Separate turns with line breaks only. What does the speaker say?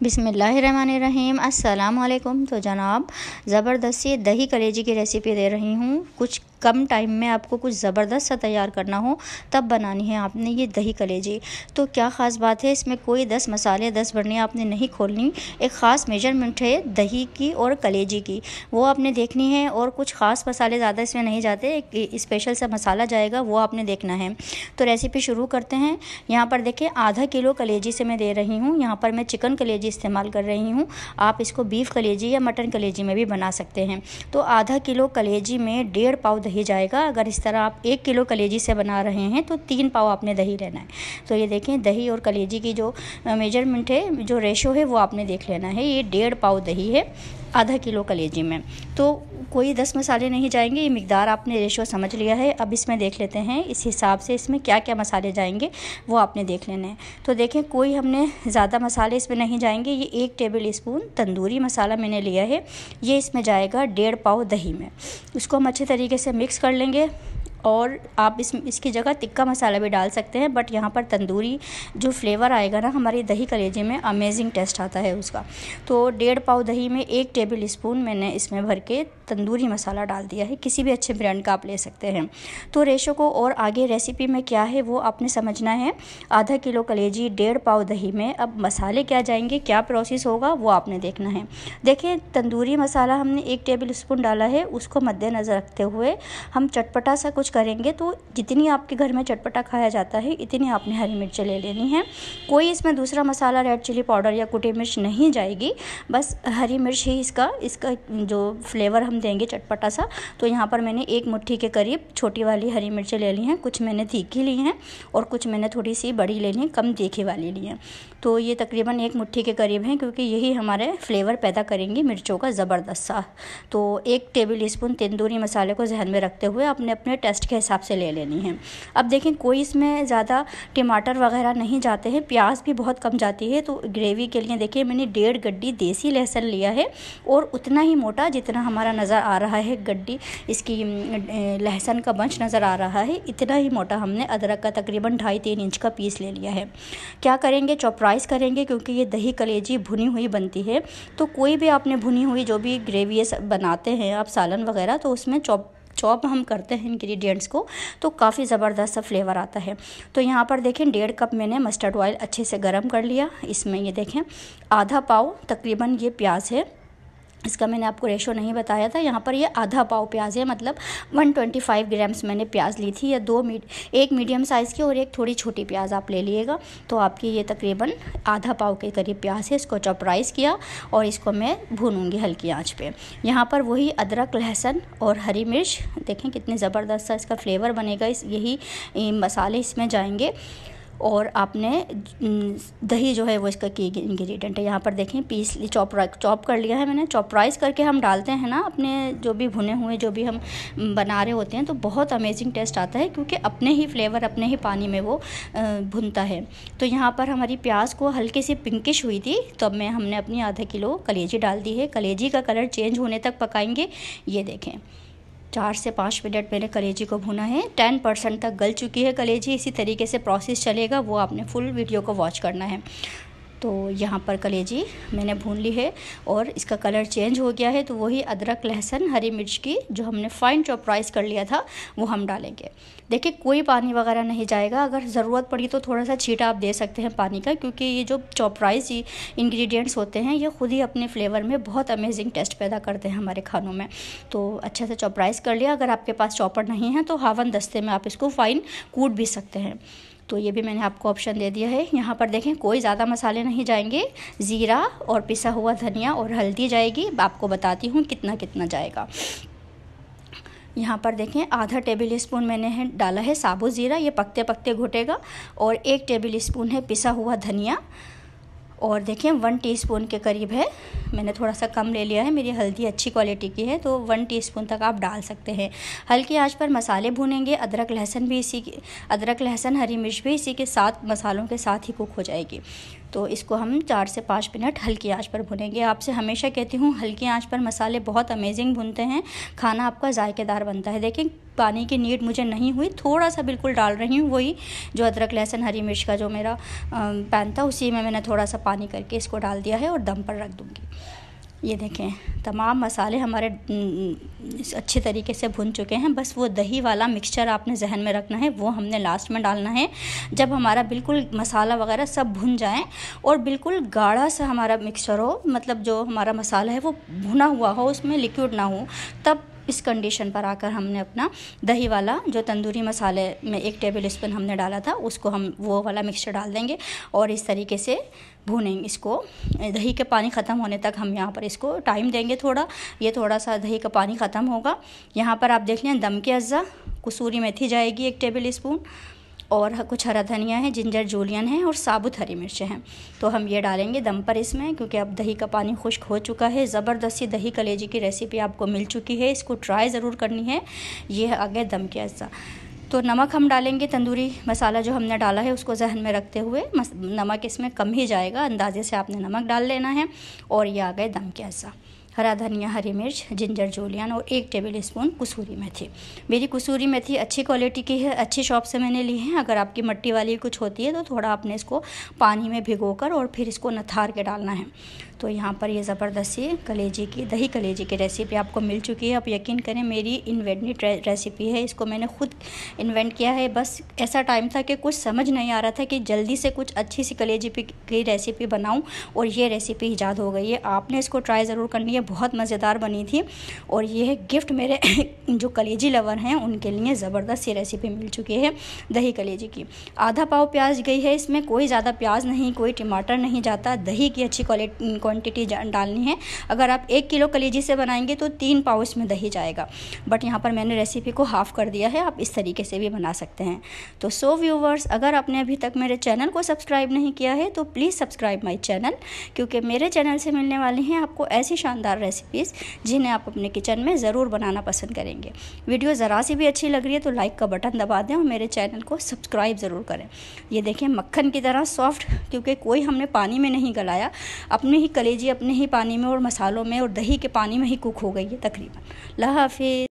बिस्मिल्लाहिर्रहमानिर्रहीम। अस्सलाम वालेकुम। तो जनाब, ज़बरदस्त सी दही कलेजी की रेसिपी दे रही हूँ। कुछ कम टाइम में आपको कुछ ज़बरदस्त सा तैयार करना हो तब बनानी है आपने ये दही कलेजी। तो क्या ख़ास बात है इसमें, कोई 10 मसाले 10 बर्नियाँ आपने नहीं खोलनी। एक ख़ास मेजरमेंट है दही की और कलेजी की, वो आपने देखनी है। और कुछ ख़ास मसाले ज़्यादा इसमें नहीं जाते, एक स्पेशल सा मसाला जाएगा, वो आपने देखना है। तो रेसिपी शुरू करते हैं। यहाँ पर देखिए आधा किलो कलेजी से मैं दे रही हूँ। यहाँ पर मैं चिकन कलेजी इस्तेमाल कर रही हूँ। आप इसको बीफ कलेजी या मटन कलेजी में भी बना सकते हैं। तो आधा किलो कलेजी में 1.5 पाव दही जाएगा। अगर इस तरह आप 1 किलो कलेजी से बना रहे हैं तो 3 पाव आपने दही लेना है। तो ये देखें, दही और कलेजी की जो मेजरमेंट है, जो रेशो है, वो आपने देख लेना है। ये 1.5 पाव दही है आधा किलो कलेजी में। तो कोई 10 मसाले नहीं जाएंगे, ये मिकदार आपने रेशो समझ लिया है। अब इसमें देख लेते हैं इस हिसाब से इसमें क्या क्या मसाले जाएंगे, वो आपने देख लेने हैं। तो देखें, कोई हमने ज़्यादा मसाले इसमें नहीं जाएंगे। ये 1 टेबल स्पून तंदूरी मसाला मैंने लिया है, ये इसमें जाएगा 1.5 पाव दही में। इसको हम अच्छे तरीके से मिक्स कर लेंगे। और आप इसकी जगह तिक्का मसाला भी डाल सकते हैं, बट यहाँ पर तंदूरी जो फ्लेवर आएगा ना हमारी दही कलेजे में, अमेजिंग टेस्ट आता है उसका। तो 1.5 पाव दही में 1 टेबल स्पून मैंने इसमें भर के तंदूरी मसाला डाल दिया है। किसी भी अच्छे ब्रांड का आप ले सकते हैं। तो रेशो को और आगे रेसिपी में क्या है वो आपने समझना है। आधा किलो कलेजी 1.5 पाव दही में अब मसाले क्या जाएंगे, क्या प्रोसेस होगा, वो आपने देखना है। देखिए, तंदूरी मसाला हमने 1 टेबल स्पून डाला है, उसको मद्देनज़र रखते हुए हम चटपटा सा कुछ करेंगे। तो जितनी आपके घर में चटपटा खाया जाता है इतनी आपने हरी मिर्च ले लेनी है। कोई इसमें दूसरा मसाला, रेड चिली पाउडर या कुटी मिर्च नहीं जाएगी, बस हरी मिर्च ही इसका जो फ्लेवर हम देंगे चटपटा सा। तो यहाँ पर मैंने 1 मुट्ठी के करीब छोटी वाली हरी मिर्चें ले ली हैं। कुछ मैंने तीखी ली हैं और कुछ मैंने थोड़ी सी बड़ी ले ली, कम तीखी वाली ली हैं। तो ये तकरीबन 1 मुट्ठी के करीब हैं, क्योंकि यही हमारे फ्लेवर पैदा करेंगी मिर्चों का ज़बरदस्त सा। तो 1 टेबल स्पून तंदूरी मसाले को जहन में रखते हुए अपने अपने टेस्ट के हिसाब से ले लेनी है। अब देखें, कोई इसमें ज़्यादा टमाटर वगैरह नहीं जाते हैं, प्याज भी बहुत कम जाती है। तो ग्रेवी के लिए देखिए मैंने 1.5 गड्डी देसी लहसुन लिया है, और उतना ही मोटा जितना हमारा नज़र आ रहा है गड्डी, इसकी लहसुन का बंच नज़र आ रहा है, इतना ही मोटा हमने अदरक का तकरीबन 2.5-3 इंच का पीस ले लिया है। क्या करेंगे, चॉपराइज करेंगे, क्योंकि ये दही कलेजी भुनी हुई बनती है। तो कोई भी आपने भुनी हुई जो भी ग्रेवी बनाते हैं आप सालन वगैरह, तो उसमें चॉप हम करते हैं इंग्रेडिएंट्स को, तो काफ़ी ज़बरदस्त सा फ्लेवर आता है। तो यहाँ पर देखें 1.5 कप मैंने मस्टर्ड ऑयल अच्छे से गर्म कर लिया। इसमें ये देखें आधा पाव तकरीबन ये प्याज है, इसका मैंने आपको रेशो नहीं बताया था। यहाँ पर ये आधा पाव प्याज है, मतलब 125 ग्राम्स मैंने प्याज ली थी, या एक मीडियम साइज़ की और एक थोड़ी छोटी प्याज आप ले लीजिएगा। तो आपकी ये तकरीबन आधा पाव के करीब प्याज है। इसको चॉपराइज़ किया और इसको मैं भूनूंगी हल्की आंच पे। यहाँ पर वही अदरक, लहसुन और हरी मिर्च, देखें कितनी ज़बरदस्त सा इसका फ्लेवर बनेगा। यही मसाले इसमें जाएंगे। और आपने दही जो है वो इसका की इंग्रेडिएंट है। यहाँ पर देखें चॉप कर लिया है मैंने। चॉपराइज़ करके हम डालते हैं ना अपने जो भी भुने हुए जो भी हम बना रहे होते हैं, तो बहुत अमेजिंग टेस्ट आता है, क्योंकि अपने ही फ्लेवर अपने ही पानी में वो भुनता है। तो यहाँ पर हमारी प्याज को हल्की सी पिंकिश हुई थी, तब में हमने अपनी आधा किलो कलेजी डाल दी है। कलेजी का कलर चेंज होने तक पकाएंगे। ये देखें 4 से 5 मिनट मैंने कलेजी को भुना है। 10% तक गल चुकी है कलेजी। इसी तरीके से प्रोसेस चलेगा, वो आपने फुल वीडियो को वॉच करना है। तो यहाँ पर कलेजी मैंने भून ली है और इसका कलर चेंज हो गया है। तो वही अदरक, लहसुन, हरी मिर्च की जो हमने फाइन चॉपराइज़ कर लिया था वो हम डालेंगे। देखिए, कोई पानी वगैरह नहीं जाएगा। अगर ज़रूरत पड़ी तो थोड़ा सा छींटा आप दे सकते हैं पानी का, क्योंकि ये जो चॉपराइज़ इंग्रेडिएंट्स होते हैं ये खुद ही अपने फ्लेवर में बहुत अमेजिंग टेस्ट पैदा करते हैं हमारे खानों में। तो अच्छे से चॉपराइज़ कर लिया। अगर आपके पास चॉपर नहीं है तो हावन दस्ते में आप इसको फाइन कूट भी सकते हैं। तो ये भी मैंने आपको ऑप्शन दे दिया है। यहाँ पर देखें कोई ज़्यादा मसाले नहीं जाएंगे। ज़ीरा और पिसा हुआ धनिया और हल्दी जाएगी। आपको बताती हूँ कितना कितना जाएगा। यहाँ पर देखें आधा टेबल स्पून मैंने डाला है साबुत ज़ीरा, ये पकते पकते घुटेगा। और 1 टेबल स्पून है पिसा हुआ धनिया। और देखें 1 टीस्पून के करीब है, मैंने थोड़ा सा कम ले लिया है, मेरी हल्दी अच्छी क्वालिटी की है, तो 1 टीस्पून तक आप डाल सकते हैं। हल्की आंच पर मसाले भूनेंगे। अदरक लहसुन, हरी मिर्च भी इसी के साथ मसालों के साथ ही कुक हो जाएगी। तो इसको हम 4 से 5 मिनट हल्की आंच पर भुनेंगे। आपसे हमेशा कहती हूँ हल्की आंच पर मसाले बहुत अमेजिंग भुनते हैं, खाना आपका जायकेदार बनता है। देखें पानी की नीड मुझे नहीं हुई, थोड़ा सा बिल्कुल डाल रही हूँ, वही जो अदरक लहसुन हरी मिर्च का जो मेरा पैन था उसी में मैंने थोड़ा सा पानी करके इसको डाल दिया है और दम पर रख दूँगी। ये देखें तमाम मसाले हमारे अच्छे तरीके से भुन चुके हैं। बस वो दही वाला मिक्सचर आपने जहन में रखना है, वो हमने लास्ट में डालना है। जब हमारा बिल्कुल मसाला वगैरह सब भुन जाए और बिल्कुल गाढ़ा सा हमारा मिक्सचर हो, मतलब जो हमारा मसाला है वो भुना हुआ हो, उसमें लिक्विड ना हो, तब इस कंडीशन पर आकर हमने अपना दही वाला जो तंदूरी मसाले में 1 टेबल स्पून हमने डाला था उसको हम वो वाला मिक्सचर डाल देंगे और इस तरीके से भूनेंगे इसको। दही के पानी ख़त्म होने तक हम यहाँ पर इसको टाइम देंगे थोड़ा। ये थोड़ा सा दही का पानी ख़त्म होगा। यहाँ पर आप देख लें दम के अज्जा, कसूरी मेथी जाएगी 1 टेबल स्पून और कुछ हरा धनिया है, जिंजर जूलियन है और साबुत हरी मिर्चें हैं। तो हम ये डालेंगे दम पर इसमें, क्योंकि अब दही का पानी खुश्क हो चुका है। ज़बरदस्त सी दही कलेजी की रेसिपी आपको मिल चुकी है, इसको ट्राई ज़रूर करनी है। ये है आगे दम के अज्जा। तो नमक हम डालेंगे, तंदूरी मसाला जो हमने डाला है उसको जहन में रखते हुए नमक इसमें कम ही जाएगा, अंदाजे से आपने नमक डाल लेना है। और ये आ गए दम के अज्जा, हरा धनिया, हरी मिर्च, जिंजर जूलियन और 1 टेबल स्पून कसूरी मेथी। मेरी कसूरी मेथी अच्छी क्वालिटी की है, अच्छी शॉप से मैंने ली है। अगर आपकी मट्टी वाली कुछ होती है तो थोड़ा आपने इसको पानी में भिगोकर और फिर इसको नथार के डालना है। तो यहाँ पर ये ज़बरदस्त सी कलेजी की दही कलेजी की रेसिपी आपको मिल चुकी है। आप यकीन करें मेरी इन्वेंटेड रेसिपी है, इसको मैंने खुद इन्वेंट किया है। बस ऐसा टाइम था कि कुछ समझ नहीं आ रहा था कि जल्दी से कुछ अच्छी सी कलेजी की रेसिपी बनाऊं और ये रेसिपी ईजाद हो गई है। आपने इसको ट्राई ज़रूर करनी है, बहुत मज़ेदार बनी थी। और ये है गिफ्ट मेरे जो कलेजी लवर हैं उनके लिए ज़बरदस्त सी रेसिपी मिल चुकी है दही कलेजी की। आधा पाव प्याज गई है इसमें, कोई ज़्यादा प्याज नहीं, कोई टमाटर नहीं जाता। दही की अच्छी क्वांटिटी डालनी है। अगर आप 1 किलो कलेजी से बनाएंगे तो 3 पाव इसमें दही जाएगा, बट यहाँ पर मैंने रेसिपी को हाफ़ कर दिया है। आप इस तरीके से भी बना सकते हैं। तो सो व्यूवर्स, अगर आपने अभी तक मेरे चैनल को सब्सक्राइब नहीं किया है तो प्लीज़ सब्सक्राइब माई चैनल, क्योंकि मेरे चैनल से मिलने वाली हैं आपको ऐसी शानदार रेसिपीज़ जिन्हें आप अपने किचन में ज़रूर बनाना पसंद करेंगे। वीडियो ज़रा सी भी अच्छी लग रही है तो लाइक का बटन दबा दें और मेरे चैनल को सब्सक्राइब ज़रूर करें। ये देखें मक्खन की तरह सॉफ्ट, क्योंकि कोई हमने पानी में नहीं गलाया, अपनी ही कलेजी अपने ही पानी में और मसालों में और दही के पानी में ही कुक हो गई है तकरीबन। अल्लाह हाफिज़।